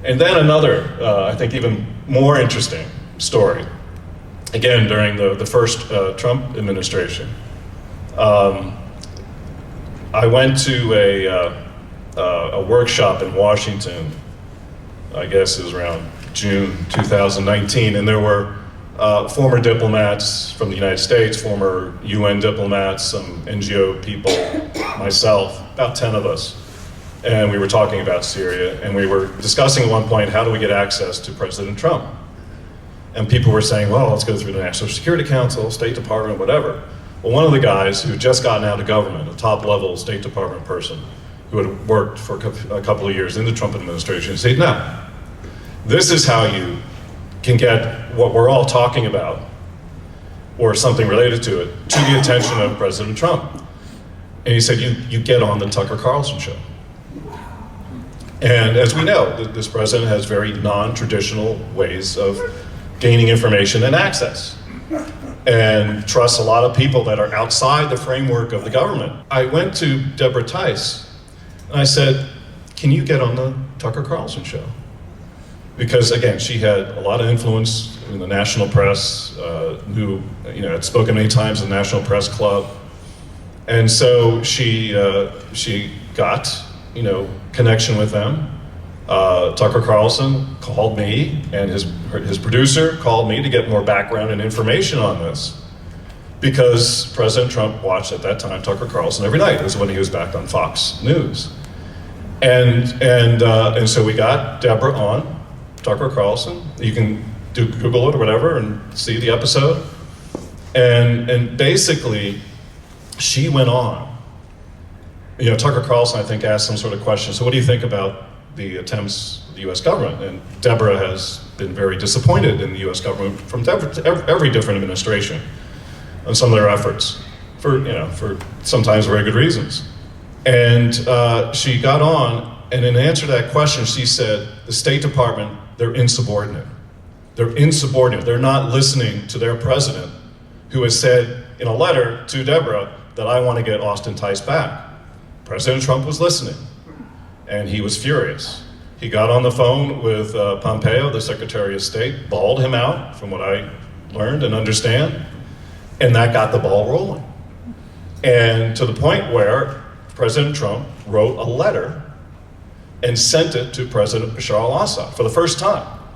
And then another, I think even more interesting story, again during the first Trump administration. I went to a workshop in Washington, I guess it was around June 2019, and there were former diplomats from the United States, former UN diplomats, some NGO people, myself, about 10 of us. And we were talking about Syria, and we were discussing at one point, how do we get access to President Trump? And people were saying, well, let's go through the National Security Council, State Department, whatever. Well, one of the guys who had just gotten out of government, a top-level State Department person, who had worked for a couple of years in the Trump administration, said, no, this is how you can get what we're all talking about, or something related to it, to the attention of President Trump. And he said, you get on the Tucker Carlson show. And as we know, this president has very non-traditional ways of gaining information and access, and trusts a lot of people that are outside the framework of the government. I went to Deborah Tice, and I said, can you get on the Tucker Carlson show? Because again, she had a lot of influence in the national press, who had spoken many times in the National Press Club. And so she got connection with them. Tucker Carlson called me, and his producer called me to get more background and information on this, because President Trump watched at that time Tucker Carlson every night. It was when he was back on Fox News, and so we got Deborah on Tucker Carlson. You can Google it or whatever and see the episode, and basically she went on. Tucker Carlson, I think, asked some sort of question. So what do you think about the attempts of the U.S. government? And Deborah has been very disappointed in the U.S. government from every different administration on some of their efforts for sometimes very good reasons. And she got on, and in answer to that question, she said, the State Department, they're insubordinate. They're insubordinate. They're not listening to their president, who has said in a letter to Deborah that I want to get Austin Tice back. President Trump was listening, and he was furious. He got on the phone with Pompeo, the Secretary of State, bawled him out, from what I learned and understand, and that got the ball rolling. And to the point where President Trump wrote a letter and sent it to President Bashar al-Assad for the first time.